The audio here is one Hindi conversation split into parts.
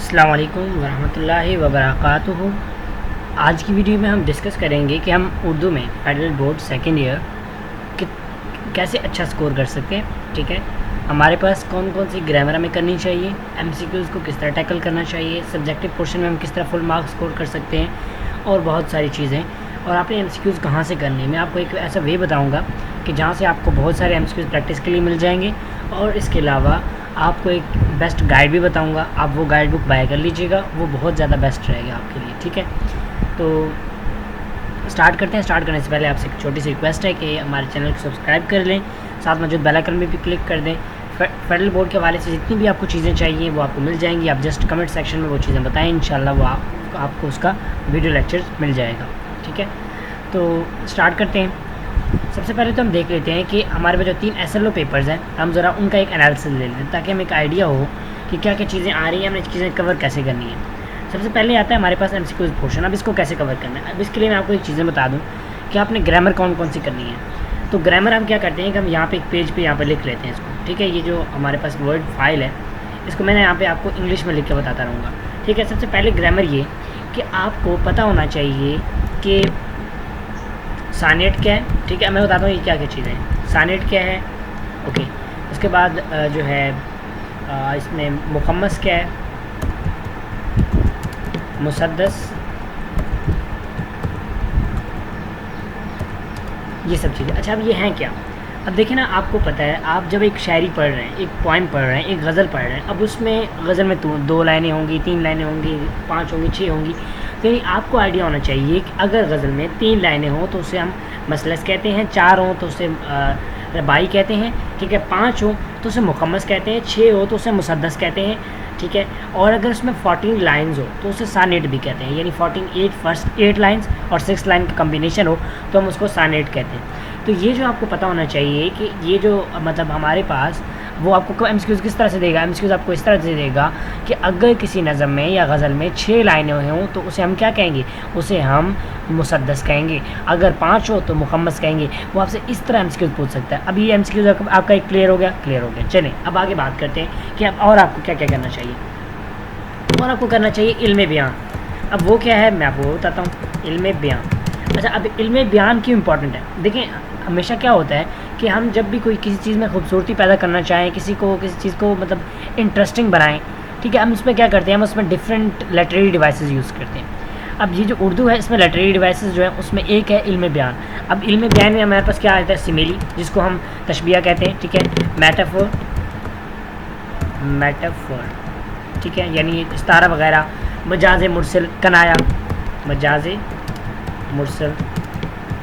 अस्सलाम वालेकुम वरहमतुल्लाहि वबरकातुहू। आज की वीडियो में हम डिस्कस करेंगे कि हम उर्दू में फेडरल बोर्ड सेकेंड ईयर कि कैसे अच्छा स्कोर कर सकते हैं। ठीक है, हमारे पास कौन कौन सी ग्रामर हमें करनी चाहिए, एमसीक्यूज़ को किस तरह टैकल करना चाहिए, सब्जेक्टिव पोर्शन में हम किस तरह फुल मार्क्स स्कोर कर सकते हैं और बहुत सारी चीज़ें। और आपने एमसीक्यूज़ कहाँ से करनी है, मैं आपको एक ऐसा वे बताऊँगा कि जहाँ से आपको बहुत सारे एमसीक्यूज़ प्रैक्टिस के लिए मिल जाएंगे। और इसके अलावा आपको एक बेस्ट गाइड भी बताऊंगा, आप वो गाइड बुक बाय कर लीजिएगा, वो बहुत ज़्यादा बेस्ट रहेगा आपके लिए। ठीक है, तो स्टार्ट करते हैं। स्टार्ट करने से पहले आपसे एक छोटी सी रिक्वेस्ट है कि हमारे चैनल को सब्सक्राइब कर लें, साथ मौजूद बेल आइकन में भी क्लिक कर दें। फेडरल बोर्ड के हवाले से जितनी भी आपको चीज़ें चाहिए वो आपको मिल जाएंगी। आप जस्ट कमेंट सेक्शन में वो चीज़ें बताएं, इंशाल्लाह वो आपको उसका वीडियो लेक्चर मिल जाएगा। ठीक है, तो स्टार्ट करते हैं। सबसे पहले तो हम देख लेते हैं कि हमारे पास जो 3 SLO पेपर्स हैं, हम ज़रा उनका एक एनालिसिस ले लेते हैं ताकि हमें एक आइडिया हो कि क्या क्या चीज़ें आ रही हैं, हमें चीज़ें कवर कैसे करनी है। सबसे पहले आता है हमारे पास MCQ पोर्शन। अब इसको कैसे कवर करना है, अब इसके लिए मैं आपको एक चीज़ें बता दूँ कि आपने ग्रामर कौन कौन सी करनी है। तो ग्रामर हम क्या करते हैं कि हम यहाँ पर एक पेज पर यहाँ पर लिख लेते हैं इसको। ठीक है, ये जो हमारे पास वर्ड फाइल है इसको मैंने यहाँ पर आपको इंग्लिश में लिख के बताता रहूँगा। ठीक है, सबसे पहले ग्रामर ये कि आपको पता होना चाहिए कि सानेट क्या है। ठीक है, मैं बताता हूँ ये क्या क्या चीज़ें हैं। सानेट क्या है, ओके। उसके बाद जो है इसमें मुखम्मस क्या है, मुसद्दस, ये सब चीज़ें। अच्छा, अब ये हैं क्या। अब देखिए ना, आपको पता है आप जब एक शायरी पढ़ रहे हैं, एक पोइम पढ़ रहे हैं, एक गज़ल पढ़ रहे हैं, अब उसमें गज़ल में 2 लाइनें होंगी, 3 लाइनें होंगी, 5 होंगी, 6 होंगी। तो आपको आइडिया होना चाहिए कि अगर गज़ल में 3 लाइनें हों तो उसे हम मसलस कहते हैं, 4 हों तो उसे रबाई कहते हैं। ठीक है, 5 हो तो उसे मुखम्मस कहते हैं, 6 हो तो उसे मुसद्दस कहते हैं। ठीक है, और अगर उसमें 14 लाइन्स हो तो उसे सानेट भी कहते हैं, यानी 14 फर्स्ट 8 लाइन्स और 6 लाइन का कम्बिनेशन हो तो हम उसको सानेट कहते हैं। तो ये जो आपको पता होना चाहिए कि ये जो मतलब हमारे पास वो आपको MCQs किस तरह से देगा। MCQs आपको इस तरह से देगा कि अगर किसी नज़म में या गज़ल में 6 लाइनें हों तो उसे हम क्या कहेंगे, उसे हम मुसद्दस कहेंगे। अगर 5 हो तो मुखम्मस कहेंगे। वो आपसे इस तरह MCQs पूछ सकता है। अब ये MCQs आपका एक क्लियर हो गया। चलें अब आगे बात करते हैं कि अब और आपको क्या क्या करना चाहिए। और आपको करना चाहिए इल्म बयान। अब वो क्या है मैं आपको बताता हूँ, इल्म बयान। अच्छा, अब इल्म बयान क्यों इम्पॉर्टेंट है। देखिए, हमेशा क्या होता है कि हम जब भी कोई किसी चीज़ में खूबसूरती पैदा करना चाहें, किसी चीज़ को मतलब इंटरेस्टिंग बनाएं, ठीक है, हम उसमें क्या करते हैं, हम उसमें डिफरेंट लिटरेरी डिवाइसेस यूज़ करते हैं। अब ये जो उर्दू है इसमें लिटरेरी डिवाइसेस जो है उसमें एक है इल्म बयान। अब इल्म बयान में हमारे पास क्या आता है, सिमिली, जिसको हम तशबिया कहते हैं। ठीक है, मेटाफोर, ठीक है, यानी इस्तारा वगैरह, मजाज मुरसल, कनाया, मजाज मुरसल,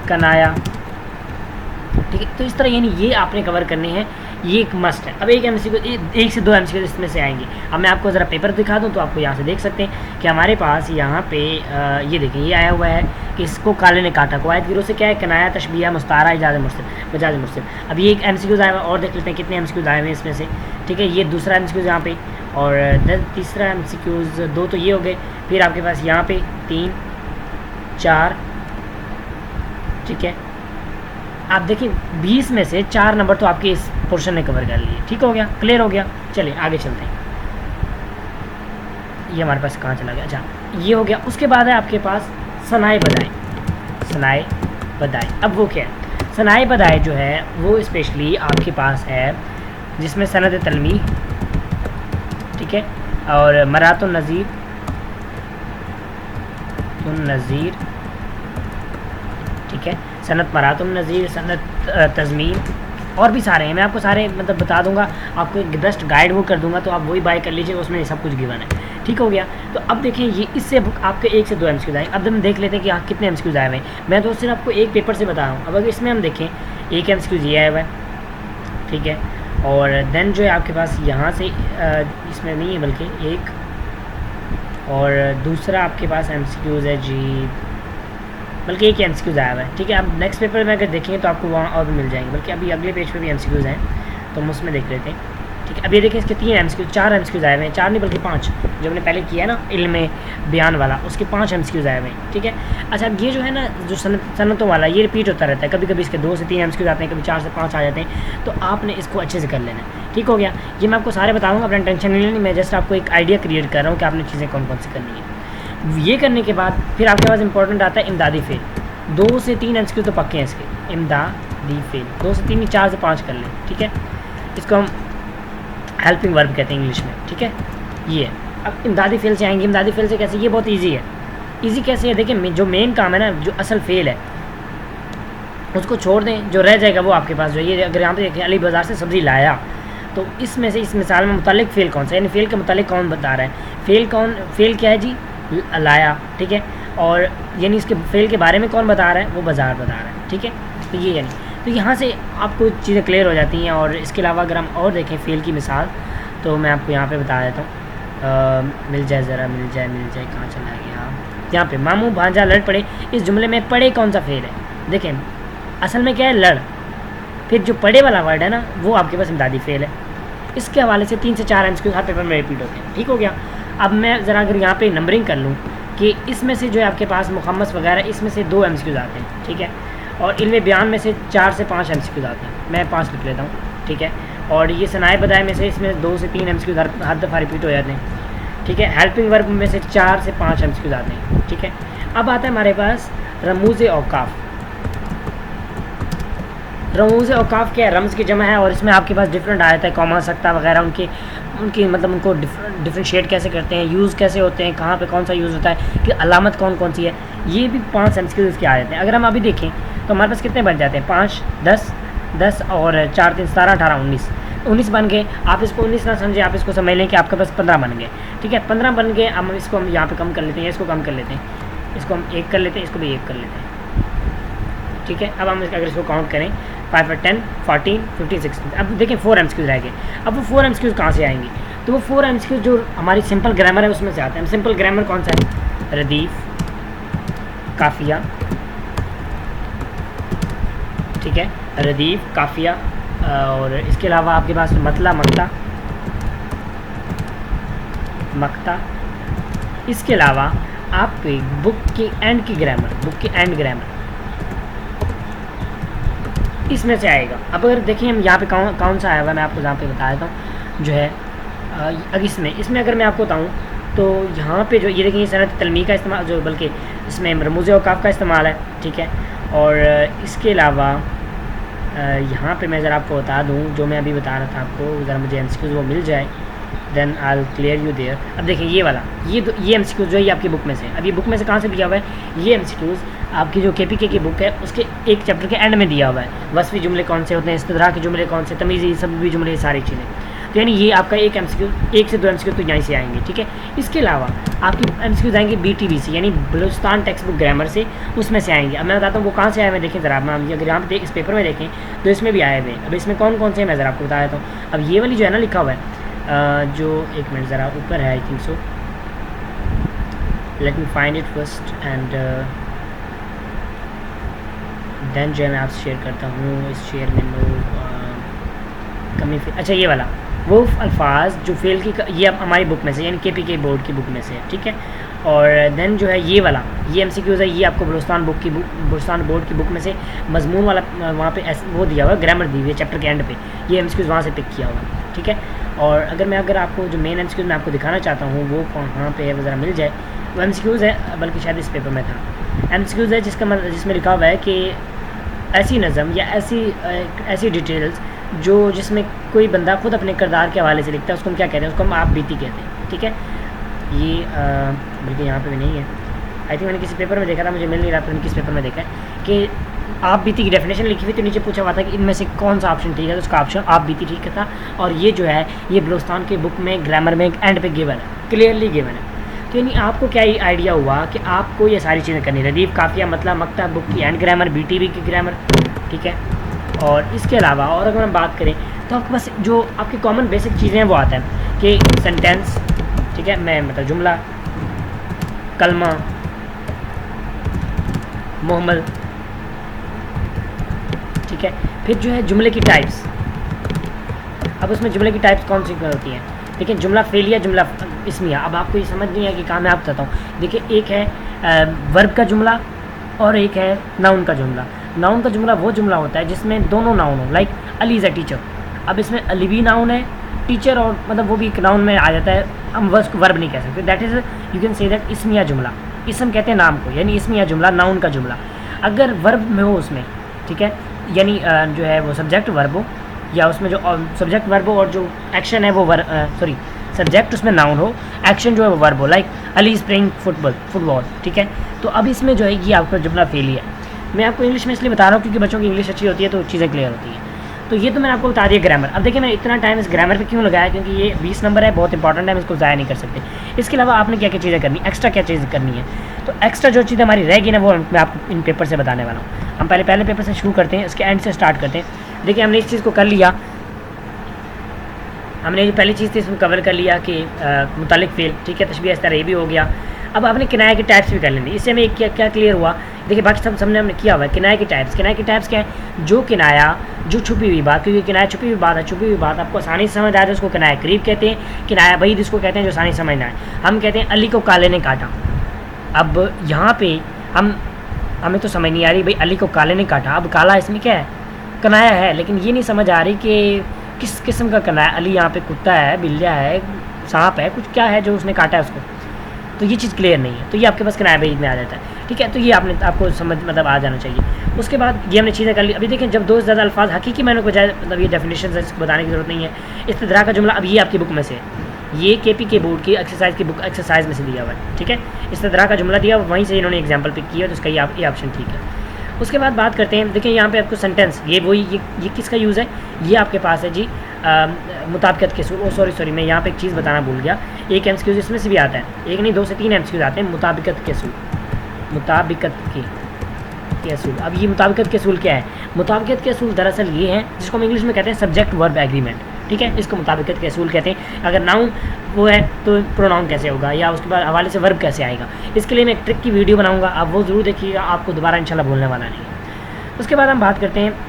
कनाया। ठीक है, तो इस तरह यानी ये आपने कवर करने हैं, ये एक मस्ट है। अब एक से दो MCQ इसमें से आएंगे। अब मैं आपको ज़रा पेपर दिखा दूं तो आपको यहाँ से देख सकते हैं कि हमारे पास यहाँ पे ये देखिए ये आया हुआ है कि इसको काले ने काटा, को आयत गिरोह से क्या है, कनाया, तशबिया, मुस्तारा, मजाज मुरसल। अब ये एक MCQ आया हुआ और देख लेते हैं कितने MCQ आए हुए हैं इसमें से। ठीक है, ये दूसरा MCQ यहाँ पे और तीसरा MCQ 2 तो ये हो गए। फिर आपके पास यहाँ पे 3 4। ठीक है, आप देखिए 20 में से 4 नंबर तो आपके इस पोर्शन ने कवर कर लिए। ठीक हो गया, क्लियर हो गया। चलिए आगे चलते हैं। ये हमारे पास कहाँ चला गया, अच्छा ये हो गया। उसके बाद है आपके पास सनाए बदाई। अब वो क्या है, सनाए बदाई जो है वो स्पेशली आपके पास है जिसमें सनद तलमी, ठीक है, और मरातुन नज़ीर, ठीक है, सनत मरातुन नज़ीर, सनत तज़मीन और भी सारे हैं। मैं आपको सारे मतलब बता दूंगा, आपको एक बेस्ट गाइड वो कर दूंगा तो आप वही बाय कर लीजिएगा, उसमें सब कुछ गिवन है। ठीक हो गया, तो अब देखिए ये इससे आपके 1 से 2 MCQ आए। अब हम देख लेते हैं कि आप कितने MCQ आए हुए हैं। मैं तो सिर्फ आपको एक पेपर से बता रहा हूँ। अब अगर इसमें हम देखें एक MCQ ये आया हुआ है। ठीक है, और देन जो है आपके पास यहाँ से इसमें नहीं है बल्कि एक और दूसरा आपके पास MCQ है जी, बल्कि एक MCQ आया हुआ है। ठीक है, अब नेक्स्ट पेपर में अगर देखेंगे तो आपको वहाँ और भी मिल जाएंगे, बल्कि अभी अगले पेज पे भी MCQ हैं तो हम उसमें देख लेते हैं। ठीक है, अब ये देखें इसके 4 MCQ आए हुए हैं, 4 नहीं बल्कि 5, जो हमने पहले किया है ना इल्म बयान वाला, उसके 5 MCQ आए हुए हैं। ठीक है, अच्छा अब ये जो है ना जो सनतों वाला ये रिपीट होता रहता है, कभी कभी इसके 2 से 3 MCQ आते हैं, कभी 4 से 5 आ जाते हैं, तो आपने इसको अच्छे से कर लेना है। ठीक हो गया। ये मैं आपको सारे बता दूँगा, अपना टेंशन नहीं लेनी, मैं जस्ट आपको एक आइडिया क्रिएट कर रहा हूँ कि आपने चीज़ें कौन कौन सी करनी है। ये करने के बाद फिर आपके पास इंपॉर्टेंट आता है इमदादी फेल। 2 से 3 MCQ तो पक्के हैं इसके, इमदादी फेल 2 से 3 4 से 5 कर लें, ठीक है। इसको हम हेल्पिंग वर्ब कहते हैं इंग्लिश में, ठीक है। ये अब इमदादी फेल से आएंगे। इमदादी फेल से कैसे, ये बहुत ईजी है। ईजी कैसे है, देखिए जो मेन काम है ना, जो असल फेल है उसको छोड़ दें, जो रह जाएगा वो आपके पास जो ये, अगर यहाँ पे देखें अली बाज़ार से सब्ज़ी लाया, तो इसमें से इस मिसाल में मुतालिक फ़ेल कौन सा, यानी फ़ेल के मुतालिक कौन बता रहा है, फ़ेल क्या है जी, लाया, ठीक है। और यानी इसके फ़ेल के बारे में कौन बता रहा है, वो बाज़ार बता रहा है, ठीक है। तो ये यानी तो यहाँ से आपको चीज़ें क्लियर हो जाती हैं। और इसके अलावा अगर हम और देखें फ़ेल की मिसाल, तो मैं आपको यहाँ पर बता देता हूँ। मिल जाए ज़रा, मिल जाए कहाँ चला गया, यहाँ पे मामू भांजा लड़ पड़े, इस जुमले में पड़े कौन सा फ़ेल है, देखें असल में क्या है, लड़, फिर जो पड़े वाला वर्ड है ना वो आपके पास इमदादी फेल है। इसके हवाले से 3 से 4 MCQ हर पेपर में रिपीट होते हैं, ठीक हो गया। अब मैं ज़रा अगर यहाँ पे नंबरिंग कर लूँ कि इसमें से जो है आपके पास मुखम्मस वगैरह, इसमें से 2 MCQ आते हैं, ठीक है। और इल्म बयान में से 4 से 5 MCQ आते हैं, मैं 5 लिख लेता हूँ, ठीक है। और ये सनाए बदाए में से इसमें 2 से 3 MCQ हर दफ़ा रिपीट हो जाते हैं, ठीक है। हेल्पिंग वर्ब में से 4 से 5 MCQ आते हैं, ठीक है। अब आता है हमारे पास रमूज़ औकाफ। रमूज़ औकाफ क्या है, रम्ज़ की जमा है, और इसमें आपके पास डिफरेंट आयत है, कॉमा सकता वगैरह, उनकी मतलब उनको डिफरेंशिएट कैसे करते हैं, यूज़ कैसे होते हैं, कहाँ पे कौन सा यूज़ होता है, कि अलामत कौन कौन सी है, ये भी 5 MCQ इसकी आयत हैं। अगर हम अभी देखें तो हमारे पास कितने बन जाते हैं, 5 10 और 4 3 17 18 19 बन गए। आप इसको 19 ना समझे, आप इसको समझ लें कि आपके पास 15 बन गए, ठीक है। 15 बन गए। अब इसको हम यहाँ पर कम कर लेते हैं, इसको कम कर लेते हैं, इसको हम 1 कर लेते हैं, इसको भी 1 कर लेते हैं, ठीक है। अब हम अगर इसको काउंट करें 5 और 10 14 15 16, अब देखें 4 MCQ रह गए। अब वो 4 MCQ कहाँ से आएंगे, तो वो 4 MCQ जो हमारी सिंपल ग्रामर है उसमें से आते हैं। सिंपल ग्रामर कौन सा है, रदीफ़, काफ़िया, ठीक है, रदीफ़, काफ़िया, और इसके अलावा आपके पास मतला, मक्ता। इसके अलावा आपके बुक की एंड ग्रामर, इसमें से आएगा। अब अगर देखें हम यहाँ पे कौन सा आया हुआ, मैं आपको यहाँ पे बता देता हूँ जो है। अब इसमें अगर मैं आपको बताऊँ तो यहाँ पे जो ये देखिए सनत तलमी का इस्तेमाल, जो बल्कि इसमें रमूज़ औकाफ का इस्तेमाल है, ठीक है। और इसके अलावा यहाँ पे मैं ज़रा आपको बता दूँ, जो मैं अभी बता रहा था आपको, ज़रा मुझे MCQ वो मिल जाए, then I will clear you there. अब देखिए ये वाला, ये MCQ जो है ये आपकी बुक में से, अब ये बुक में से कहाँ से दिया हुआ है, ये MCQ आपकी जो KPK की बुक है उसके एक चैप्टर के एंड में दिया हुआ है। वस्फ़ी जुमले कौन से होते हैं, इस्तदराक के जुमले कौन से, तमीज़ी सबी जुमले, सारी चीज़ें। तो यानी ये आपका एक MCQ, 1 से 2 MCQ तो यहीं से आएंगे, ठीक है। इसके अलावा आपकी MCQ आएंगे BTBC यानी बलूचिस्तान टेक्स्ट बुक ग्रामर से, उसमें से आएंगे। अब मैं बताता हूँ वो कहाँ से आए हैं, देखें ज़रा, अगर यहाँ पे इस पेपर में देखें तो इसमें भी आए हुए। अब इसमें कौन कौन से मैं ज़रा आपको बता देता हूँ। अब ये वाली जो है ना लिखा हुआ है, जो एक मिनट ज़रा ऊपर है, I think so, let me find it first and then जो है मैं आपसे शेयर करता हूँ। इस शेयर में अच्छा ये वाला वो अल्फाज जो फेल की, ये अब हमारी बुक में से यानी KPK बोर्ड की बुक में से है, ठीक है। और देन जो है ये वाला, ये MCQs है, ये आपको बलूचिस्तान बोर्ड की बुक में से मजमून वाला, वहाँ पे वो दिया हुआ है, ग्रामर दी हुई है चैप्टर के एंड पे, ये MCQs वहाँ से पिक किया हुआ है, ठीक है। और अगर आपको जो मेन MCQs मैं आपको दिखाना चाहता हूँ वो कहाँ पे है, वो ज़रा मिल जाए। वो MCQs है, बल्कि शायद इस पेपर में था, MCQs है जिसमें लिखा हुआ है कि ऐसी नज़म या ऐसी डिटेल्स जिसमें कोई बंदा खुद अपने किरदार के हवाले से लिखता है, उसको हम क्या कहते हैं, उसको हम आप बीती कहते हैं, ठीक है। ये बल्कि यहाँ पे भी नहीं है, आई थिंक मैंने किसी पेपर में देखा था, मुझे मिल नहीं रहा, मैंने किस पेपर में देखा है कि आप बीती की डेफिनेशन लिखी हुई, तो नीचे पूछा हुआ था कि इनमें से कौन सा ऑप्शन ठीक है, तो उसका ऑप्शन आप बीती ठीक था। और ये जो है ये बलूचिस्तान की बुक में ग्रामर में एंड पे गिवन है, क्लियरली गिवन है। तो यानी आपको क्या ही आइडिया हुआ कि आपको ये सारी चीज़ें करनी, रदीफ़, काफ़िया, मतलब, मक्ता, बुक की एंड ग्रामर, BTB की ग्रामर, ठीक है। और इसके अलावा और अगर हम बात करें तो आपके पास जो आपकी कॉमन बेसिक चीज़ें हैं वो आता है कि सेंटेंस, ठीक है, मैं मतलब जुमला, कलमा, मुहम्मल, ठीक है। फिर जो है जुमले की टाइप्स, अब उसमें जुमले की टाइप्स कौन सी होती हैं, देखिए जुमला फेलिया, जुमला इसमिया। अब आपको ये समझ नहीं है कि कहाँ मैं आपको बताता हूँ। देखिए एक है वर्ब का जुमला और एक है नाउन का जुमला। नाउन का जुमला वो जुमला होता है जिसमें दोनों नाउन हो, like Ali is a teacher, अब इसमें लिवी नाउन है, टीचर और मतलब वो भी एक नाउन में आ जाता है, हम उसको वर्ब नहीं कह सकते। That is you can say that इसमिया जुमला, इसम कहते हैं नाम को, यानी इसमिया जुमला नाउन का जुमला। अगर वर्ब में हो उसमें, ठीक है, यानी जो है वो सब्जेक्ट वर्ब हो, या उसमें जो सब्जेक्ट वर्ब हो और जो एक्शन है वो सब्जेक्ट उसमें नाउन हो, एक्शन जो है वो वर्ब हो, like Ali is playing football, ठीक है। तो अब इसमें जो है ये आपका जुमला फेल ही है। मैं आपको इंग्लिश में इसलिए बता रहा हूँ क्योंकि बच्चों की इंग्लिश अच्छी होती है तो चीज़ें क्लियर होती हैं। तो ये तो मैंने आपको बता दिया ग्रामर। अब देखिए मैं इतना टाइम इस ग्रामर पे क्यों लगाया, क्योंकि ये 20 नंबर है, बहुत इंपॉर्टेंट है, हम इसको ज़ाया नहीं कर सकते। इसके अलावा आपने क्या क्या चीज़ें करनी, एक्स्ट्रा क्या चीज़ करनी है। तो एक्स्ट्रा जो चीज़ें हमारी रहेगी ना वो मैं आपको इन पेपर से बताने वाला हूँ। हम पहले पेपर से शुरू करते हैं, इसके एंड से स्टार्ट करते हैं। देखिए हमने इस चीज़ को कर लिया, हमने जो पहली चीज़ थी इसमें कवर कर लिया कि मुतालिक फेल, ठीक है, तशबीह इस तरह ये भी हो गया। अब आपने किनाया के टाइप्स भी कर लेंगे, इससे हमें क्या क्लियर हुआ। देखिए बाकी सब हमने किया हुआ है। किनाया के टाइप्स क्या है, जो किनाया जो छुपी हुई बात, क्योंकि किनाया छुपी हुई बात है, छुपी हुई बात आपको आसानी से समझ आ जाए उसको किनाया करीब कहते हैं। किनाया वही जिसको कहते हैं जो आसानी समझना है। हम कहते हैं अली को काले ने काटा। अब यहाँ पे हमें तो समझ नहीं आ रही भाई अली को काले ने काटा, अब काला इसमें क्या है, किनाया है, लेकिन ये नहीं समझ आ रही कि किस किस्म का किनाया। अली यहाँ पे कुत्ता है, बिल्लिया है, सांप है, कुछ क्या है जो उसने काटा है उसको, तो ये चीज़ क्लियर नहीं है। तो ये आपके पास किनाया बेज में आ जाता है, ठीक है। तो ये आपको समझ मतलब आ जाना चाहिए। उसके बाद ये हमने चीज़ें कर ली। अभी देखें जब 2 से ज़्यादा अल्फाज हकीकी मैंने को बजाय मतलब ये डेफिनेशन है, इसको बताने की ज़रूरत नहीं है। इस्तदरा का जुमला अब ये आपकी बुक में से है, ये KP के बोर्ड की एक्सरसाइज की बुक एक्सरसाइज में से दिया हुआ है, ठीक है। इस्तदरा का जुमला दिया वहीं से इन्होंने एग्जाम्पल पिक किया, तो उसका ये ऑप्शन ठीक है। उसके बाद बात करते हैं, देखिए यहाँ पे आपको सेंटेंस ये किसका यूज़ है, ये आपके पास है जी मुताबिकत के सूल। सॉरी मैं यहाँ पे एक चीज़ बताना भूल गया। एक MCQ इसमें से भी आता है, एक नहीं 2 से 3 MCQ आते हैं मुताबिकत के सूल, मुताबिकत के असूल। अब ये मुताबिकत के असूल क्या है, मुताबिकत के असूल दरअसल ये हैं जिसको हम इंग्लिश में कहते हैं सब्जेक्ट वर्ब एग्रीमेंट, ठीक है। इसको मुताबिकत के असूल कहते हैं। अगर नाउन वो है तो प्रोनाउन कैसे होगा, या उसके बाद हवाले से वर्ब कैसे आएगा, इसके लिए मैं एक ट्रिक की वीडियो बनाऊंगा, आप वो ज़रूर देखिएगा, आपको दोबारा इंशाल्लाह भूलने वाला नहीं है। उसके बाद हम बात करते हैं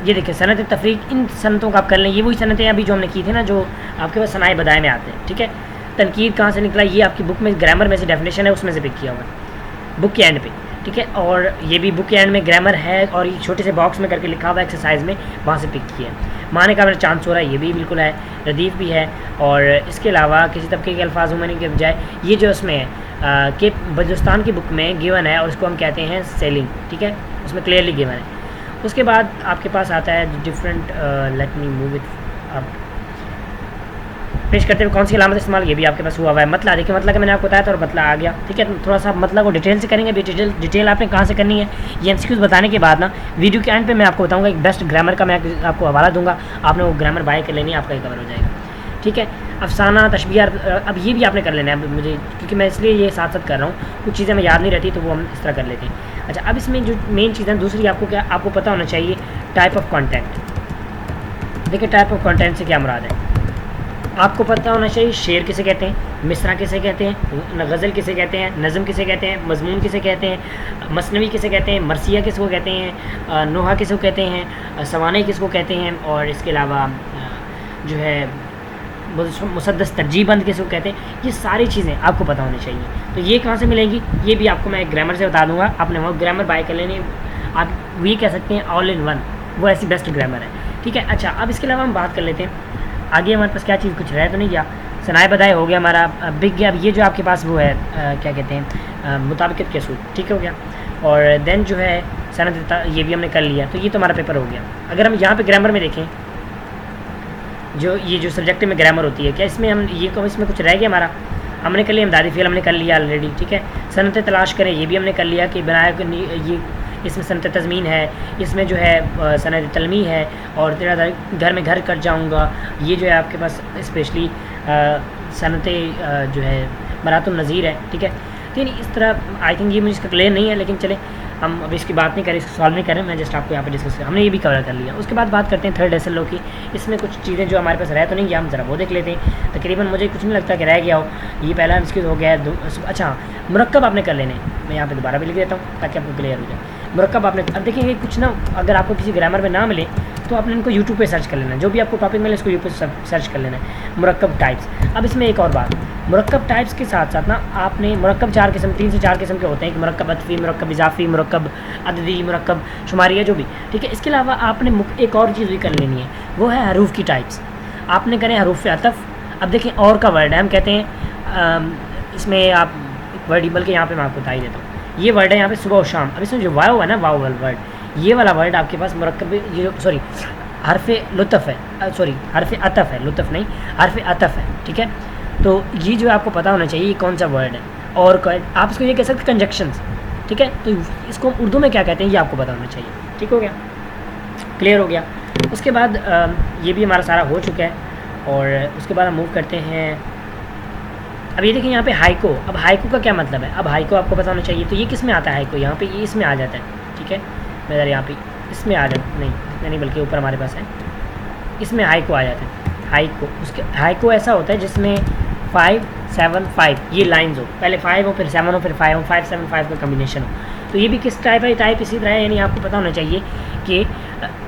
ये देखिए सनत तफरीक, इन सनतों का आप कर लें, ये वही सनतें अभी जो हमने की थी ना, जो आपके पास सनाए बदाए में आते हैं, ठीक है। तनकीद कहाँ से निकला, ये आपकी बुक में ग्रामर में से डेफिनेशन है, उसमें से पिक किया हुआ है बुक के एंड पे, ठीक है। और ये भी बुक के एंड में ग्रामर है, और ये छोटे से बॉक्स में करके लिखा हुआ है एक्सरसाइज में, वहाँ से पिक किया है। माने का मेरा चांस हो रहा है, ये भी बिल्कुल है, रदीफ़ भी है। और इसके अलावा किसी तबके के अल्फाज उमने के बजाय ये जो उसमें है कि बलूचिस्तान की बुक में गिवन है, और उसको हम कहते हैं सेलिंग, ठीक है, उसमें क्लियरली गिवन है। उसके बाद आपके पास आता है different, let me move it अब पेश करते हुए कौन सी अलामत इस्तेमाल, ये भी आपके पास हुआ हुआ है। मतलब देखिए मतलब का मैंने आपको बताया था और मतलब आ गया, ठीक है। तो थोड़ा सा मतलब को डिटेल से करेंगे, डिटेल आपने कहाँ से करनी है, ये MCQs बताने के बाद ना वीडियो के एंड पे मैं आपको बताऊंगा एक बेस्ट ग्रामर का, मैं आपको हवाला दूंगा, आपने वो ग्रामर बाय कर लेनी है, आपका ही कवर हो जाएगा, ठीक है। अफसाना तशबीह, अब ये भी आपने कर लेना है मुझे, क्योंकि मैं इसलिए ये साथ साथ कर रहा हूँ, कुछ चीज़ें मैं याद नहीं रहती तो वो हम इस तरह कर लेते हैं। अच्छा, अब इसमें जो मेन चीज़ है दूसरी, आपको पता होना चाहिए टाइप ऑफ कंटेंट। देखिए टाइप ऑफ कंटेंट से क्या मुराद है, आपको पता होना चाहिए शेर किसे कहते हैं, मिसरा किसे कहते हैं, गज़ल किसे कहते हैं, नज़म किसे कहते हैं, मजमून किसे कहते हैं, मसनवी किसे कहते हैं, मरसिया किसको कहते हैं, नोहा किसको कहते हैं, सवाने किसको कहते हैं, और इसके अलावा जो है मुसद्दस तरजीबंद किसको कहते हैं। ये सारी चीज़ें आपको पता होनी चाहिए। तो ये कहाँ से मिलेंगी, ये भी आपको मैं ग्रामर से बता दूंगा, आपने वो ग्रामर बाय कर लेनी, आप ये कह सकते हैं ऑल इन वन, वो ऐसी बेस्ट ग्रामर है, ठीक है। अच्छा, अब इसके अलावा हम बात कर लेते हैं आगे, हमारे पास क्या चीज़ कुछ रह तो नहीं गया, सनाए बदाए हो गया हमारा, बिक गया। अब ये जो आपके पास वो है क्या कहते हैं मुताबिकत के असूल, ठीक हो गया। और देन जो है सनद, ये भी हमने कर लिया, तो ये तो हमारा पेपर हो गया। अगर हम यहाँ पे ग्रामर में देखें, जो सब्जेक्ट में ग्रामर होती है, क्या इसमें हम इसमें कुछ रह गया हमारा, हमने कर लिया इमदादी फ़ेल हमने कर लिया ऑलरेडी, ठीक है। सनत तलाश करें, ये भी हमने कर लिया कि बनाया ये इसमें सनत तज़मीन है, इसमें जो है सनत तलमी है, और तेरा घर में घर कर जाऊँगा, ये जो है आपके पास स्पेशली सनत जो है बरातुन नज़ीर है, ठीक है। तो इस तरह आई थिंक ये मुझे इसका क्लियर नहीं है, लेकिन चले हम अब इसकी बात नहीं करें, इसको सॉल्व नहीं करें, मैं जस्ट आपको यहाँ पे डिस्कस करें, हमने ये भी कवर कर लिया। उसके बाद बात करते हैं थर्ड SLO की, इसमें कुछ चीज़ें जो हमारे पास रह तो नहीं गया, हम ज़रा वो देख लेते हैं। तकरीबन मुझे कुछ नहीं लगता कि रह गया हो, ये पहला MCQ हो गया है। अच्छा, मुरक्कब आपने कर लेने, मैं यहाँ पे दोबारा भी लिख देता हूँ ताकि आपको क्लियर हो जाए। मुरक्कब आपने, अब देखेंगे कुछ ना, अगर आपको किसी ग्रामर में ना मिले तो आपने इनको यूट्यूब पे सर्च कर लेना है, जो भी आपको टॉपिक मिले इसको यूट्यूब पे सर्च कर लेना है। मुरक्कब टाइप्स। अब इसमें एक और बात, मुरक्कब टाइप्स के साथ साथ ना आपने मुरक्कब 4 किस्म, 3 से 4 किस्म के होते हैं कि मुरक्कब अतफ़ी, मुरक्कब इज़ाफ़ी, मुरक्कब अददी, मुरक्कब शुमारिया, जो भी, ठीक है। इसके अलावा आपने एक और चीज़ भी कर लेनी है, वो है हरूफ की टाइप्स। आपने करें हरूफ अतफ़। अब देखें और का वर्ड है, हम कहते हैं इसमें आप वर्ड, बल्कि यहाँ पे मैं आपको बता ही देता हूँ, ये वर्ड है यहाँ पे सुबह और शाम। अब इसमें जो वाव है ना, वाव वाला वर्ड, ये वाला वर्ड आपके पास मुरक्कब, ये सॉरी हरफ़े लुत्फ़ है, सॉरी हरफ़े अतफ़ है, लुत्फ़ नहीं, हरफ़े अतफ़ है, ठीक है। तो ये जो आपको पता होना चाहिए ये कौन सा वर्ड है, और आप इसको ये कह सकते हैं कंजक्शंस, ठीक है। तो इसको उर्दू में क्या कहते हैं ये आपको पता होना चाहिए, ठीक हो गया, क्लियर हो गया। उसके बाद ये भी हमारा सारा हो चुका है, और उसके बाद हम मूव करते हैं। अब ये देखिए यहाँ पे हाइको। अब हाइको का क्या मतलब है, अब हाइको आपको पता होना चाहिए। तो ये किस में आता है हाइको, यहाँ पे ये इसमें आ जाता है, ठीक है। मैं ज़रा यहाँ पे इसमें आ जाता, नहीं बल्कि ऊपर हमारे पास है, इसमें हाइको आ जाता है। हाइको, उसके हाइको ऐसा होता है जिसमें 5 7 5 ये लाइन्स हो, पहले 5 हो, फिर 7 हो, फिर 5 हो, 5 7 5 का कम्बिनेशन हो। तो ये भी किस टाइप है, टाइप इसी तरह है, यानी आपको पता होना चाहिए कि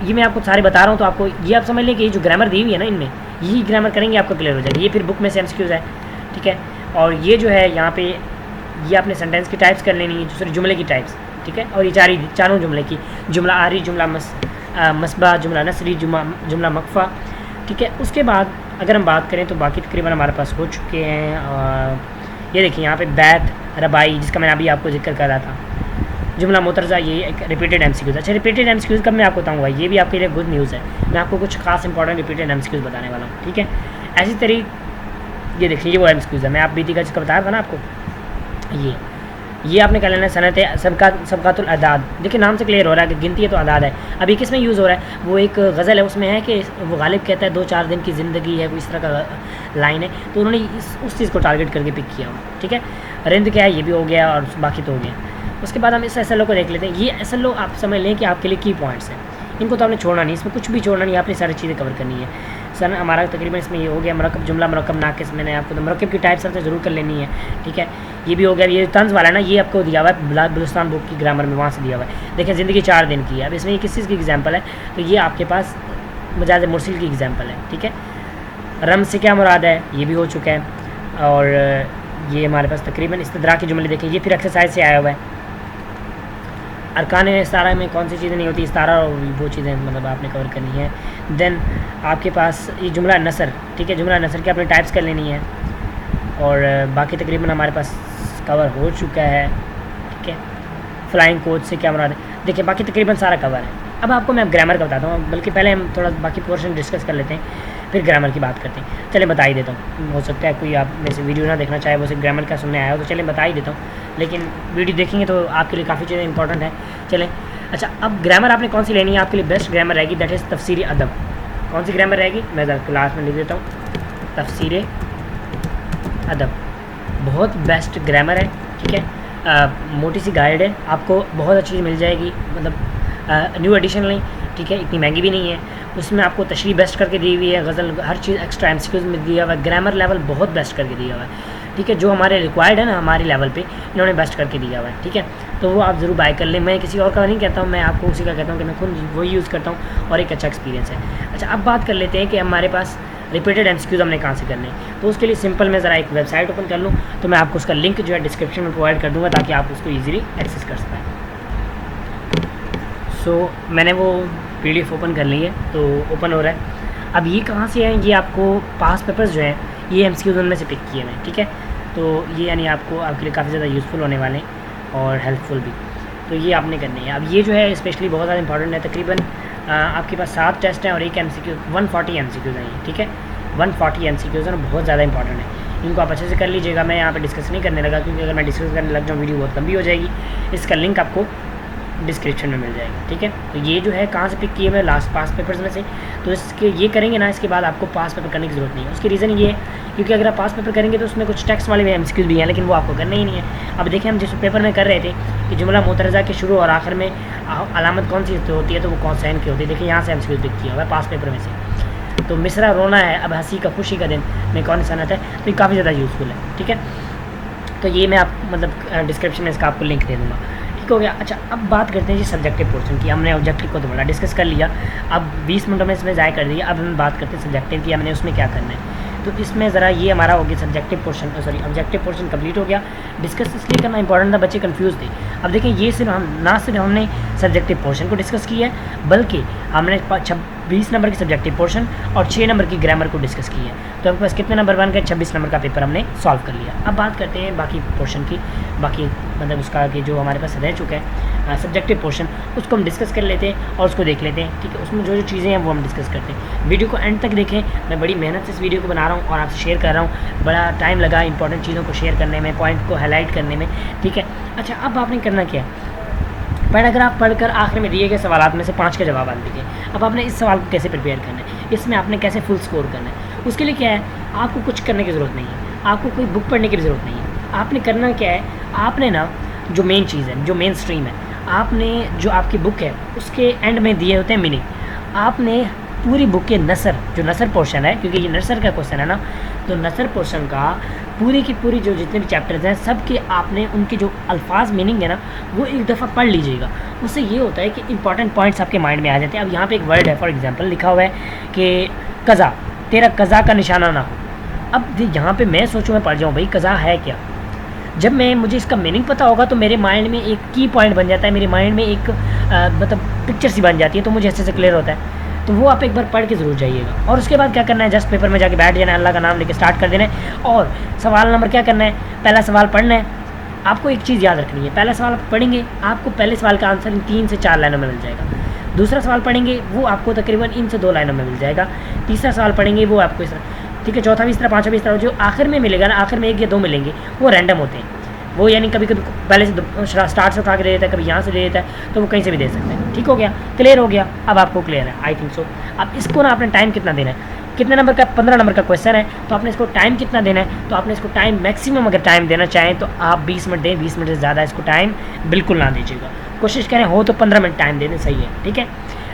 ये मैं आपको सारे बता रहा हूँ, तो आपको ये आप समझ लें कि ये जो ग्रामर दी हुई है ना, इनमें यही ग्रामर करेंगे आपको क्लियर हो जाएगी। ये फिर बुक में से एमसीक्यूज़ है, ठीक है। और ये जो है यहाँ पे ये आपने सेंटेंस की टाइप्स कर लेनी है, दूसरे जुमले की टाइप्स, ठीक है। और ये चारों जुमले की, जुमला आरी, जुमला मसबा, जुमला नसरी, जुमला मकफ़ा, ठीक है। उसके बाद अगर हम बात करें तो बाकी तकरीबन हमारे पास हो चुके हैं। ये देखिए यहाँ पे बैत, रबाई, जिसका मैंने अभी आपको जिक्र कर रहा था, जुमला मुतरज़ा, ये एक रिपीटेड एमसीक्यूज़। अच्छा, रिपीटेड एमसीक्यूज़ कब मैं आपको बताऊँगा, ये भी आपके लिए गुड न्यूज़ है। मैं आपको कुछ खास इंपॉर्टेंट रिपीटेड एमसीक्यूज़ बताने वाला हूँ, ठीक है। ऐसी तरीके ये देखिए, ये वो एमसीक्यूज़ है, मैं आप बीती का जिसका बताया था ना आपको, ये आपने कर लेना है। सनत सबकातुल अदाद, देखिए नाम से क्लियर हो रहा है कि गिनती है तो अदाद है। अभी किस में यूज़ हो रहा है, वो एक गज़ल है, उसमें है कि वो गालिब कहता है 2-4 दिन की ज़िंदगी है, वो इस तरह का लाइन है, तो उन्होंने उस चीज़ को टारगेट करके पिक किया हुआ, ठीक है। रिंद क्या है, ये भी हो गया, और बाकी तो हो गया। उसके बाद हम इस SLO को देख लेते हैं। ये SLO आप समझ लें कि आपके लिए की पॉइंट्स हैं, इनको तो आपने छोड़ना नहीं, इसमें कुछ भी छोड़ना नहीं, आपने सारी चीज़ें कवर करनी है। सर हमारा तकरीबन इसमें ये हो गया मुरक्कब जुमला, मुरक्कब नाकिस, मैंने आपको तो मुरक्कब की टाइप सबसे ज़रूर कर लेनी है, ठीक है। ये भी हो गया। ये तंज़ वाला ना, ये आपको दिया हुआ है बलुस्तान बुक की ग्रामर में, वहाँ से दिया हुआ है। देखें ज़िंदगी 4 दिन की है, अब इसमें ये किस चीज़ की एग्जाम्पल है, तो ये आपके पास मजाज मुरसिल की एग्जाम्पल है, ठीक है। रम से क्या मुराद है, ये भी हो चुका है। और ये हमारे पास तकरीबन इस्तदराक के जुमले देखें, ये फिर एक्सरसाइज से आया हुआ है। अरकान इस्तारा में कौन सी चीज़ें नहीं होती, इस्तारा और वो चीज़ें मतलब आपने कवर करनी है। देन आपके पास ये जुमला नसर, ठीक है, जुमला नसर की आपने टाइप्स कर लेनी है। और बाकी तकरीबन हमारे पास कवर हो चुका है, ठीक है। फ्लाइंग कोच से क्या मुराद है, देखिए बाकी तकरीबन सारा कवर है। अब आपको मैं ग्रामर का बताता हूँ, बल्कि पहले हम थोड़ा बाकी पोर्शन डिस्कस कर लेते हैं, फिर ग्रामर की बात करते हैं। चलिए बता ही देता हूँ, हो सकता है कोई आप में से वीडियो ना देखना चाहे, वो सिर्फ ग्रामर का सुनने आया हो, तो चलिए बता ही देता हूँ, लेकिन वीडियो देखेंगे तो आपके लिए काफ़ी चीज़ें इंपॉर्टेंट है। चलें, अच्छा, अब ग्रामर आपने कौन सी लेनी है, आपके लिए बेस्ट ग्रामर रहेगी दैट इज़ तफसीरी अदब। कौन सी ग्रामर रहेगी, मैं ज़रा क्लास में लिख देता हूँ, तफसीर अदब बहुत बेस्ट ग्रामर है, ठीक है। मोटी सी गाइड है, आपको बहुत अच्छी चीज़ मिल जाएगी, मतलब न्यू एडिशन नहीं, ठीक है, इतनी महंगी भी नहीं है। उसमें आपको तशरीह बेस्ट करके दी हुई है, गज़ल हर चीज़ एक्स्ट्रा एमसीक्यूज़ में दिया हुआ है, ग्रामर लेवल बहुत बेस्ट करके दिया हुआ है, ठीक है। जो हमारे रिक्वायर्ड है ना हमारे लेवल पे, इन्होंने बेस्ट करके दिया हुआ है, ठीक है। तो वो आप ज़रूर बाय कर लें, मैं किसी और का नहीं कहता हूँ, मैं आपको उसी का कहता हूँ कि मैं खुद वही यूज़ करता हूँ और एक अच्छा एक्सपीरियंस है। अच्छा, अब बात कर लेते हैं कि हमारे पास रिपीटेड एमसीक्यूज़ हमने कहाँ से करने हैं। तो उसके लिए सिंपल मैं ज़रा एक वेबसाइट ओपन कर लूँ, तो मैं आपको उसका लिंक जो है डिस्क्रिप्शन में प्रोवाइड कर दूँगा, ताकि आप उसको ईज़िली एक्सेस कर सकें। सो मैंने वो PDF ओपन कर ली है, तो ओपन हो रहा है। अब ये कहाँ से हैं, ये आपको पास पेपर्स जो हैं ये MCQs उनमें से पिक किए हुए हैं, ठीक है। तो ये यानी आपके लिए काफ़ी ज़्यादा यूज़फुल होने वाले हैं और हेल्पफुल भी, तो ये आपने करने हैं। अब ये जो है स्पेशली बहुत ज़्यादा इंपॉर्टेंट है, तकरीबन आपके पास 7 टेस्ट हैं और एक MCQ, 140 MCQs हैं ये, ठीक है। 140 MCQs हैं, बहुत ज़्यादा इंपॉर्टेंट है, इनको आप अच्छे से कर लीजिएगा। मैं यहाँ पे डिस्कस नहीं करने लगा, क्योंकि अगर मैं डिस्कस करने लग जाऊँ वीडियो बहुत लंबी हो जाएगी। इसका लिंक आपको डिस्क्रिप्शन में मिल जाएगा, ठीक है। तो ये जो है कहाँ से पिक किए हुए लास्ट पास पेपर्स में से, तो इसके ये करेंगे ना, इसके बाद आपको पास पेपर करने की ज़रूरत नहीं है। उसकी रीज़न ये है क्योंकि अगर आप पास पेपर करेंगे तो उसमें कुछ टेक्स्ट वाले भी MCQs भी हैं, लेकिन वो आपको करने ही नहीं है। अब देखें, हम जिस पेपर में कर रहे थे कि जुमला मुतरज़ा के शुरू और आखिर में अलामत कौन सी होती है, तो वो कौन साइन की होती है। देखिए यहाँ से MCQ पिक किया हुआ है पास पेपर में से। तो मिसरा रोना है, अब हंसी का खुशी का दिन में कौन सनत है, तो ये काफ़ी ज़्यादा यूज़फुल है, ठीक है। तो ये मैं आप मतलब डिस्क्रिप्शन में इसका आपको लिंक दे दूँगा, ठीक हो गया। अच्छा, अब बात करते हैं जी सब्जेक्टिव पोर्शन की। हमने ऑब्जेक्टिव को तो बड़ा डिस्कस कर लिया, अब 20 मिनटों में इसमें ज़ाया कर दिया। अब हम बात करते हैं सब्जेक्टिव की, हमने उसमें क्या करना है। तो इसमें ज़रा ये हमारा हो गया subjective portion, sorry objective portion complete हो गया। डिस्कस इसलिए करना इंपॉर्टेंट था, बच्चे कंफ्यूज थे। अब देखें, ये सिर्फ हमने सब्जेक्टिव पोर्शन को डिस्कस किया है, बल्कि हमने 20 नंबर की सब्जेक्टिव पोर्शन और 6 नंबर की ग्रामर को डिस्कस किया है। तो आपके पास कितने नंबर बन गए? 26 नंबर का पेपर हमने सॉल्व कर लिया। अब बात करते हैं बाकी पोर्शन की, बाकी मतलब उसका कि जो हमारे पास रह चुका है सब्जेक्टिव पोर्शन, उसको हम डिस्कस कर लेते हैं और उसको देख लेते हैं। ठीक है, उसमें जो जो चीज़ें हैं वो हम डिस्कस करते हैं। वीडियो को एंड तक देखें, मैं बड़ी मेहनत से इस वीडियो को बना रहा हूँ और आपसे शेयर कर रहा हूँ। बड़ा टाइम लगा इंपॉर्टेंट चीज़ों को शेयर करने में, पॉइंट को हाईलाइट करने में। ठीक है, अच्छा अब आपने करना क्या है, पैराग्राफ पढ़कर आखिर में दिए गए सवालों में से 5 के जवाब लिखिए। अब आपने इस सवाल को कैसे प्रिपेयर करना है, इसमें आपने कैसे फुल स्कोर करना है, उसके लिए क्या है, आपको कुछ करने की ज़रूरत नहीं है, आपको कोई बुक पढ़ने की भी ज़रूरत नहीं है। आपने करना क्या है, आपने ना जो मेन चीज़ है, जो मेन स्ट्रीम है, आपने जो आपकी बुक है उसके एंड में दिए होते हैं मीनिंग, आपने पूरी बुक के नसर, जो नसर पोर्शन है, क्योंकि ये नसर का क्वेश्चन है ना, तो नसर पोर्शन का पूरी की पूरी जो जितने भी चैप्टर्स हैं सब के आपने उनके जो अल्फाज मीनिंग है ना वो एक दफ़ा पढ़ लीजिएगा। उससे ये होता है कि इंपॉर्टेंट पॉइंट्स आपके माइंड में आ जाते हैं। अब यहाँ पे एक वर्ड है, फॉर एग्जांपल लिखा हुआ है कि कज़ा, तेरा कज़ा का निशाना ना हो। अब यहाँ पे मैं सोचूँ, मैं पढ़ जाऊँ भाई कज़ा है क्या, जब मुझे इसका मीनिंग पता होगा तो मेरे माइंड में एक की पॉइंट बन जाता है, मेरे माइंड में एक मतलब पिक्चर सी बन जाती है, तो मुझे अच्छे से क्लियर होता है। तो वो आप एक बार पढ़ के ज़रूर जाइएगा। और उसके बाद क्या करना है, जस्ट पेपर में जाके बैठ जाना है, अल्लाह का नाम लेके स्टार्ट कर देना है। और सवाल नंबर क्या करना है, पहला सवाल पढ़ना है। आपको एक चीज़ याद रखनी है, पहला सवाल आप पढ़ेंगे, आपको पहले सवाल का आंसर इन 3 से 4 लाइनों में मिल जाएगा। दूसरा सवाल पढ़ेंगे, वो आपको तकरीबन इन से 2 लाइनों में मिल जाएगा। तीसरा सवाल पढ़ेंगे, वो आपको इस तरह, ठीक है, चौथा भी इस तरह, पाँचवा भी इस तरह। जो आखिर में मिलेगा ना, आखिर में 1 या 2 मिलेंगे, वो रैंडम होते हैं। वो यानी कभी कभी पहले से स्टार्ट से उठा के दे देता है, कभी यहाँ से दे देता है, तो वो कहीं से भी दे सकते हैं। ठीक हो गया, क्लियर हो गया। अब आपको क्लियर है, आई थिंक सो। अब इसको ना आपने टाइम कितना देना है, कितने नंबर का, 15 नंबर का क्वेश्चन है, तो आपने इसको टाइम कितना देना है, तो आपने इसको टाइम मैक्सिमम अगर टाइम देना चाहें तो आप 20 मिनट दें, 20 मिनट से ज़्यादा इसको टाइम बिल्कुल ना दीजिएगा। कोशिश करें हो तो 15 मिनट टाइम दे दें, सही है। ठीक है,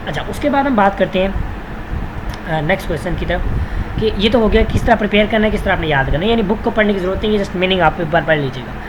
अच्छा उसके बाद हम बात करते हैं नेक्स्ट क्वेश्चन की तरफ, कि ये तो हो गया किस तरह प्रिपेयर करना है, किस तरह आपने याद करना है, यानी बुक को पढ़ने की ज़रूरत नहीं है, जस्ट मीनिंग आप एक बार पढ़ लीजिएगा।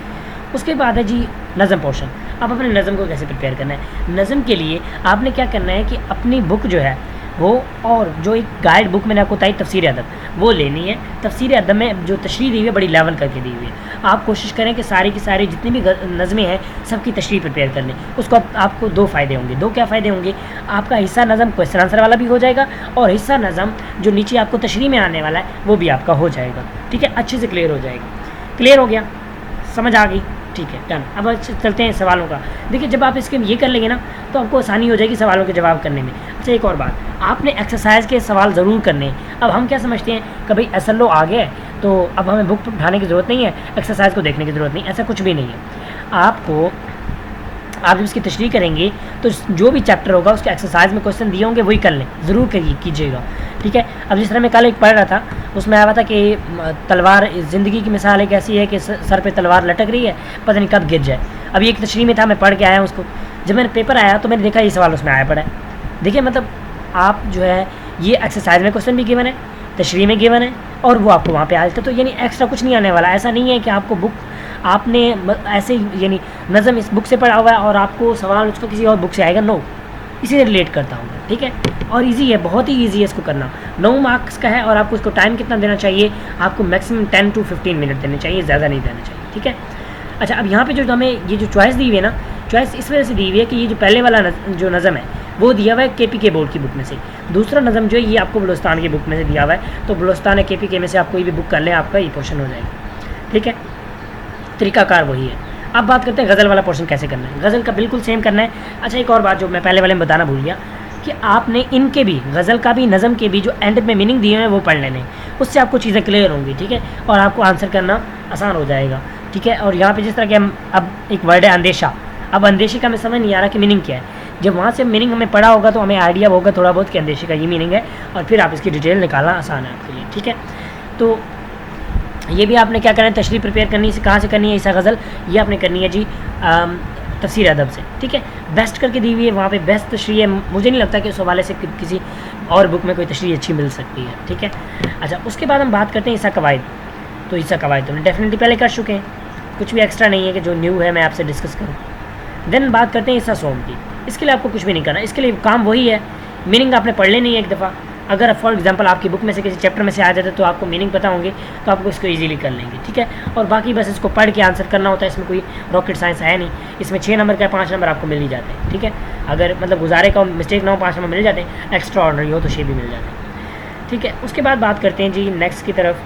उसके बाद है जी नज़म पोर्शन। अब अपने नज़म को कैसे प्रिपेयर करना है, नज़म के लिए आपने क्या करना है कि अपनी बुक जो है वो, और जो एक गाइड बुक मैंने आपको बताई तफसीर अदब, वो लेनी है। तफसीर अदब में जो तशरीह दी हुई है बड़ी लेवल करके दी हुई है। आप कोशिश करें कि सारी की सारी जितनी भी नज़में हैं सबकी तशरीह प्रिपेयर कर लें। उसको आपको 2 फ़ायदे होंगे। 2 क्या फ़ायदे होंगे, आपका हिस्सा नज़म क्वेश्चन आंसर वाला भी हो जाएगा, और हिस्सा नज़म जो नीचे आपको तशरीह में आने वाला है वो भी आपका हो जाएगा। ठीक है, अच्छे से क्लियर हो जाएगा। क्लियर हो गया, समझ आ गई, ठीक है, डन। अब चलते हैं सवालों का। देखिए जब आप इसके ये कर लेंगे ना तो आपको आसानी हो जाएगी सवालों के जवाब करने में। अच्छा एक और बात, आपने एक्सरसाइज के सवाल ज़रूर करने हैं। अब हम क्या समझते हैं कि भाई SLO आ गया है तो अब हमें बुक उठाने की ज़रूरत नहीं है, एक्सरसाइज को देखने की ज़रूरत नहीं, ऐसा कुछ भी नहीं है। आप जब इसकी तशरीह करेंगे तो जो भी चैप्टर होगा उसके एक्सरसाइज में क्वेश्चन दिए होंगे वही कर लें, ज़रूर कीजिएगा। ठीक है, अब जिस तरह मैं कल एक पढ़ रहा था उसमें आया था कि तलवार ज़िंदगी की मिसाल एक ऐसी है कि सर पे तलवार लटक रही है, पता नहीं कब गिर जाए। अब ये एक तशरीह में था, मैं पढ़ के आया उसको, जब मैंने पेपर आया तो मैंने देखा ये सवाल उसमें आया पड़ा है। देखिए मतलब आप जो है ये एक्सरसाइज में क्वेश्चन भी गिवन है, तशरीह में गिवन है, और वो आपको वहाँ पे आ जाता है। तो यानी एक्स्ट्रा कुछ नहीं आने वाला। ऐसा नहीं है कि आपको बुक आपने ऐसे यानी नज़म इस बुक से पढ़ा हुआ है और आपको सवाल उसको किसी और बुक से आएगा, नो, इसी से रिलेट करता हूँ। ठीक है, और इजी है, बहुत ही इजी है इसको करना। 9 मार्क्स का है और आपको इसको टाइम कितना देना चाहिए, आपको मैक्सिमम 10 to 15 मिनट देने चाहिए, ज़्यादा नहीं देना चाहिए। ठीक है, अच्छा अब यहाँ पे जो हमें ये जो चॉइस दी हुई है ना, चॉइस इस वजह से दी हुई है कि ये जो पहले वाला जो नज़म है वो दिया हुआ है KPK बोर्ड की बुक में से, दूसरा नज़म जो है ये आपको बलूचिस्तान की बुक में से दिया हुआ है। तो बलूचिस्तान है KPK में से आप कोई भी बुक कर लें, आपका ये पोर्शन हो जाएगा। ठीक है, तरीकाकार वही है। अब बात करते हैं गज़ल वाला पोर्शन कैसे करना है। गज़ल का बिल्कुल सेम करना है। अच्छा एक और बात जो मैं पहले वाले में बताना भूल गया कि आपने इनके भी, गज़ल का भी, नज़म के भी जो एंड में मीनिंग दिए हैं वो पढ़ लेने, उससे आपको चीज़ें क्लियर होंगी। ठीक है, और आपको आंसर करना आसान हो जाएगा। ठीक है, और यहाँ पे जिस तरह के हम, अब एक वर्ड है अंदेशा, अब अंदेशे का हमें समझ नहीं आ रहा कि मीनिंग क्या है। जब वहाँ से मीनिंग हमें पढ़ा होगा तो हमें आइडिया होगा थोड़ा बहुत कि अंदेशे का ये मीनिंग है, और फिर आप इसकी डिटेल निकालना आसान है आपके लिए। ठीक है, तो ये भी आपने क्या करना है, तशरीह प्रिपेयर करनी है। कहाँ से करनी है ईसा गज़ल, ये आपने करनी है जी तफसीर अदब से। ठीक है, बेस्ट करके दी हुई है, वहाँ पे बेस्ट तशरीह है। मुझे नहीं लगता कि उस हवाले से किसी और बुक में कोई तशरीह अच्छी मिल सकती है। ठीक है, अच्छा उसके बाद हम बात करते हैं ईसा कवायद। तो ईसा कवायद तो हमने डेफिनेटली पहले कर चुके हैं, कुछ भी एक्स्ट्रा नहीं है कि जो न्यू है मैं आपसे डिस्कस करूँ। देन बात करते हैं इस सॉम की। इसके लिए आपको कुछ भी नहीं करना, इसके लिए काम वही है, मीनिंग आपने पढ़ लेनी है एक दफ़ा। अगर फॉर एग्जांपल आपकी बुक में से किसी चैप्टर में से आ जाते तो आपको मीनिंग पता होंगे तो आपको इसको इजीली कर लेंगे, ठीक है। और बाकी बस इसको पढ़ के आंसर करना होता है, इसमें कोई रॉकेट साइंस है नहीं। इसमें 6 नंबर का 5 नंबर आपको मिल ही जाते हैं, ठीक है। अगर मतलब गुजारे का मिस्टेक ना हो 5 नंबर मिल जाते हैं, एक्स्ट्रा ऑर्डनरी हो तो 6 भी मिल जाते हैं, ठीक है। उसके बाद बात करते हैं जी नेक्स्ट की तरफ,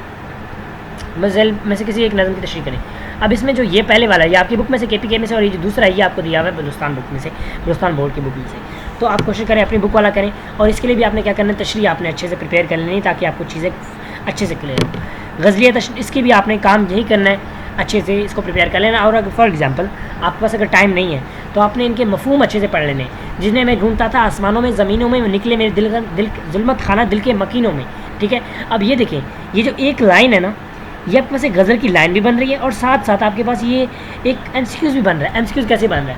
मज़ल में से किसी एक नज़म की तशरीह करें। अब इसमें जो ये पहले वाला है ये आपकी बुक में से KPK में से, और ये जो दूसरा है ये आपको दिया हुआ है बलूचिस्तान बुक में से, बलूचिस्तान बोर्ड की बुक में से। तो आप कोशिश करें अपनी बुक वाला करें, और इसके लिए भी आपने क्या करना है, तशरीह आपने अच्छे से प्रिपेयर कर लेनी ताकि आपको चीज़ें अच्छे से क्लियर हो। गज़लिया तशरीह इसकी भी आपने काम यही करना है, अच्छे से इसको प्रिपेयर कर लेना। और अगर फॉर एग्जांपल आपके पास अगर टाइम नहीं है तो आपने इनके मफहूम अच्छे से पढ़ लेने। जिन्हें मैं ढूंढता था आसमानों में ज़मीनों में, निकले मेरे दिल जुल्मत खाना दिल के मकीनों में, ठीक है। अब ये देखें, ये जो एक लाइन है ना, ये आपके पास एक गज़ल की लाइन भी बन रही है और साथ साथ आपके पास ये एक MCQs भी बन रहा है। MCQs कैसे बन रहा है,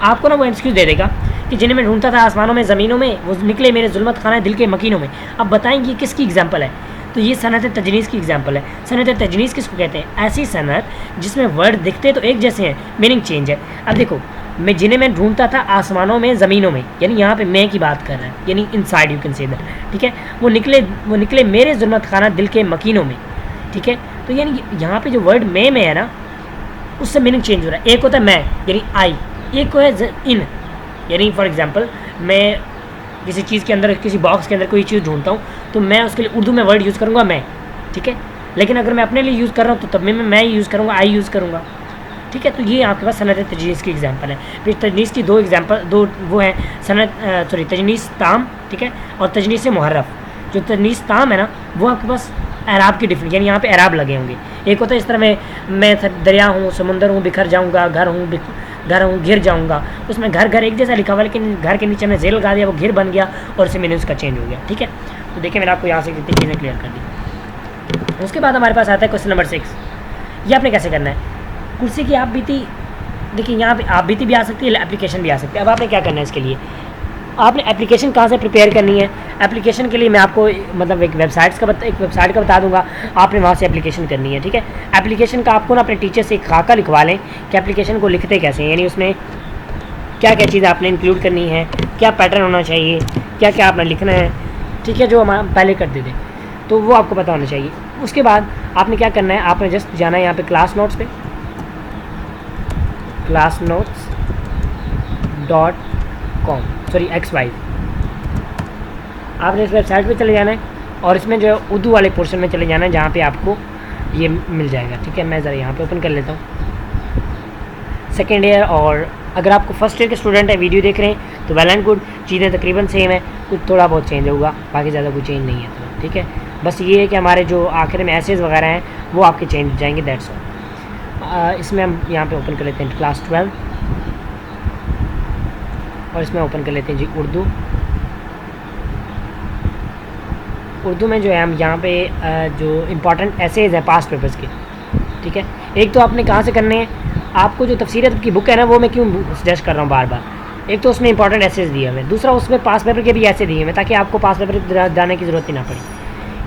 आपको ना वो MCQs दे देगा कि जिन्हें मैं ढूंढता था आसमानों में ज़मीनों में, वो निकले मेरे जुल्मत खाना दिल के मकीनों में। अब बताएंगे ये किसकी एग्जाम्पल है, तो ये सनत तजनीस की एग्जाम्पल है। सनत तजनीस किसको कहते हैं, ऐसी सनत जिसमें वर्ड दिखते तो एक जैसे हैं, मीनिंग चेंज है। अब देखो, जिन्हें मैं ढूंढता था आसमानों में ज़मीनों में, यानी यहाँ पे मैं की बात कर रहा है, यानी inside you can say that, ठीक है। वो निकले मेरे जुल्मत खाना दिल के मकीनों में, ठीक है। तो यानी यहाँ पे जो वर्ड में है ना, उससे मीनिंग चेंज हो रहा है। एक होता है मैं यानी आई, एक को है इन, यानी फॉर एग्जांपल मैं किसी चीज़ के अंदर, किसी बॉक्स के अंदर कोई चीज़ ढूंढता हूँ तो मैं उसके लिए उर्दू में वर्ड यूज़ करूँगा मैं, ठीक है। लेकिन अगर मैं अपने लिए यूज़ कर रहा हूँ तो तब मैं यूज़ करूँगा, आई यूज़ करूँगा, ठीक है। तो ये आपके पास सनत तजनीस की एग्जांपल है। फिर तजनीस की दो एग्जांपल, दो वो है तजनीस ताम, ठीक है, और तजनीस मुहर्रफ। जो तजनीस ताम है ना, वो आपके पास एराब की डिफरेंट, यानी यहाँ पे एराब लगे होंगे। एक होता है इस तरह मैं दरिया हूँ, समुंदर हूँ, बिखर जाऊँगा, घर हूँ, घिर जाऊँगा। उसमें घर एक जैसा लिखा हुआ, लेकिन घर के नीचे मैं जेल लगा दिया, वो घिर बन गया और उससे मीनिंग उसका चेंज हो गया, ठीक है। तो देखिए मैंने आपको यहाँ से कितनी चीज़ें क्लियर कर दी। उसके बाद हमारे पास आता है क्वेश्चन नंबर 6। ये आपने कैसे करना है, कुर्सी की आप बीती, देखिए यहाँ पे आप बीती भी आ सकती है, एप्लीकेशन भी आ सकती है। अब आपने क्या करना है, इसके लिए आपने एप्लीकेशन कहाँ से प्रिपेयर करनी है। एप्लीकेशन के लिए मैं आपको मतलब एक वेबसाइट का बता दूंगा, आपने वहाँ से एप्लीकेशन करनी है, ठीक है। एप्लीकेशन का आपको ना अपने टीचर से एक खाका लिखवा लें कि एप्लीकेशन को लिखते कैसे हैं, यानी उसमें क्या क्या चीज़ें आपने इंक्लूड करनी है, क्या पैटर्न होना चाहिए, क्या क्या आपने लिखना है, ठीक है, जो हम पहले कर देते तो वो आपको पता होना चाहिए। उसके बाद आपने क्या करना है, आपने जस्ट जाना है यहाँ पे क्लासनोट्स पे, classnotes.com XY, आपने इस वेबसाइट पे चले जाना है और इसमें जो है उर्दू वाले पोर्शन में चले जाना है जहाँ पे आपको ये मिल जाएगा, ठीक है। मैं ज़रा यहाँ पे ओपन कर लेता हूँ, सेकेंड ईयर। और अगर आपको फर्स्ट ईयर के स्टूडेंट है, वीडियो देख रहे हैं, तो वेल एंड गुड, चीज़ें तकरीबन सेम है, कुछ थोड़ा बहुत चेंज होगा, बाकी ज़्यादा कुछ चेंज नहीं है, तो ठीक है। बस ये है कि हमारे जो आखिर में एसेज वगैरह हैं वो आपके चेंज हो जाएंगे, दैट्स ऑल। इसमें हम यहाँ पे ओपन कर लेते हैं क्लास 12 और इसमें ओपन कर लेते हैं जी उर्दू में जो है हम यहाँ पे जो इम्पॉर्टेंट एसेज हैं पास्ट पेपर्स के, ठीक है। एक तो आपने कहाँ से करने हैं, आपको जो तफसीर अदब की बुक है ना, वो मैं क्यों सजेस्ट कर रहा हूँ बार बार, एक तो उसमें इंपॉर्टेंट एसेज दिए हुए हैं, दूसरा उसमें पास पेपर के भी ऐसे दिए हुए हैं ताकि आपको पास पेपर जाने की ज़रूरत ही ना पड़े।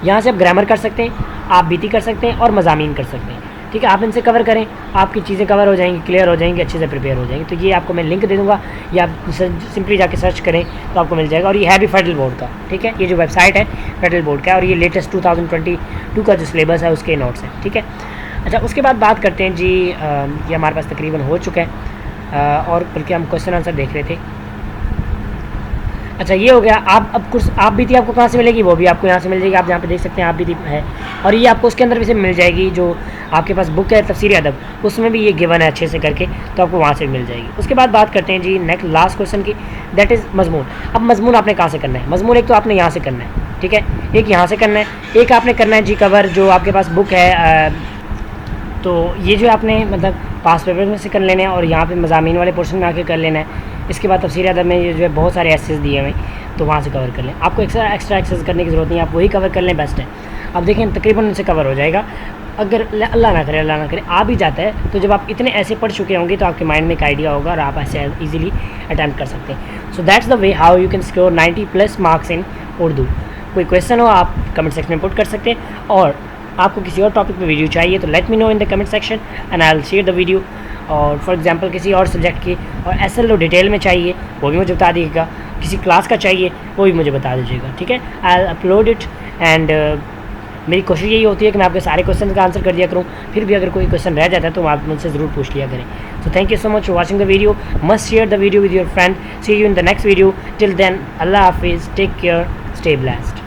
यहाँ से आप ग्रामर कर सकते हैं, आप बीती कर सकते हैं और मज़ामीन कर सकते हैं, ठीक है। आप इनसे कवर करें, आपकी चीज़ें कवर हो जाएंगी, क्लियर हो जाएंगी, अच्छे से प्रिपेयर हो जाएंगी। तो ये आपको मैं लिंक दे दूँगा, या आप सिंपली जाके सर्च करें तो आपको मिल जाएगा। और ये है भी फेडरल बोर्ड का, ठीक है, ये जो वेबसाइट है फेडरल बोर्ड का है और ये लेटेस्ट 2022 का जो सिलेबस है उसके नोट्स हैं, ठीक है। अच्छा, उसके बाद बात करते हैं जी, ये हमारे पास तकरीबन हो चुका है और बल्कि हम क्वेश्चन आंसर देख रहे थे। अच्छा, ये हो गया। आप बीती आपको कहाँ से मिलेगी, वो भी आपको यहाँ से मिल जाएगी, आप यहाँ पे देख सकते हैं आप बीती है, और ये आपको उसके अंदर भी से मिल जाएगी। जो आपके पास बुक है तफसीर अदब, उसमें भी ये गिवन है अच्छे से करके, तो आपको वहाँ से मिल जाएगी। उसके बाद बात करते हैं जी नेक्स्ट लास्ट क्वेश्चन की, दैट इज़ मजमून। अब मजमून आपने कहाँ से करना है, मजमून एक तो आपने यहाँ से करना है, ठीक है, एक यहाँ से करना है, एक आपने करना है जी कवर, जो आपके पास बुक है, तो ये जो आपने मतलब पास पेपर में से कर लेना है और यहाँ पे मज़ामीन वाले पोर्शन में आके कर लेना है। इसके बाद तफसीर अदब में ये जो है बहुत सारे एसेस दिए हुए, तो वहाँ से कवर कर लें, आपको एक्स्ट्रा एक्सेस करने की ज़रूरत नहीं है, आप वही कवर कर लें, बेस्ट है। अब देखें तकरीबन उनसे कवर हो जाएगा। अगर अल्लाह ना करे आ भी जाता है, तो जब आप इतने ऐसे पढ़ चुके होंगे तो आपके माइंड में एक आइडिया होगा और आप ऐसे ईजिली अटैम्प्ट कर सकते हैं। So that's the way how you can score 90+ marks in Urdu. कोई क्वेश्चन हो आप कमेंट सेक्शन में पुट कर सकते हैं, और आपको किसी और टॉपिक पे वीडियो चाहिए तो let me know in the comment section and I will share the video. और फॉर एग्जांपल किसी और सब्जेक्ट की और एसएलओ डिटेल में चाहिए वो भी मुझे बता दीजिएगा, किसी क्लास का चाहिए वो भी मुझे बता दीजिएगा, ठीक है। आई अपलोड इट एंड मेरी कोशिश यही होती है कि मैं आपके सारे क्वेश्चन का आंसर कर दिया करूँ। फिर भी अगर कोई क्वेश्चन रह जाता है तो आप मुझसे ज़रूर पूछ लिया करें। So thank you so much for watching the video. Must share the video with your friend. See you in the next video. Till then अल्लाह हाफिज़, टेक केयर, स्टे ब्लेस्ड।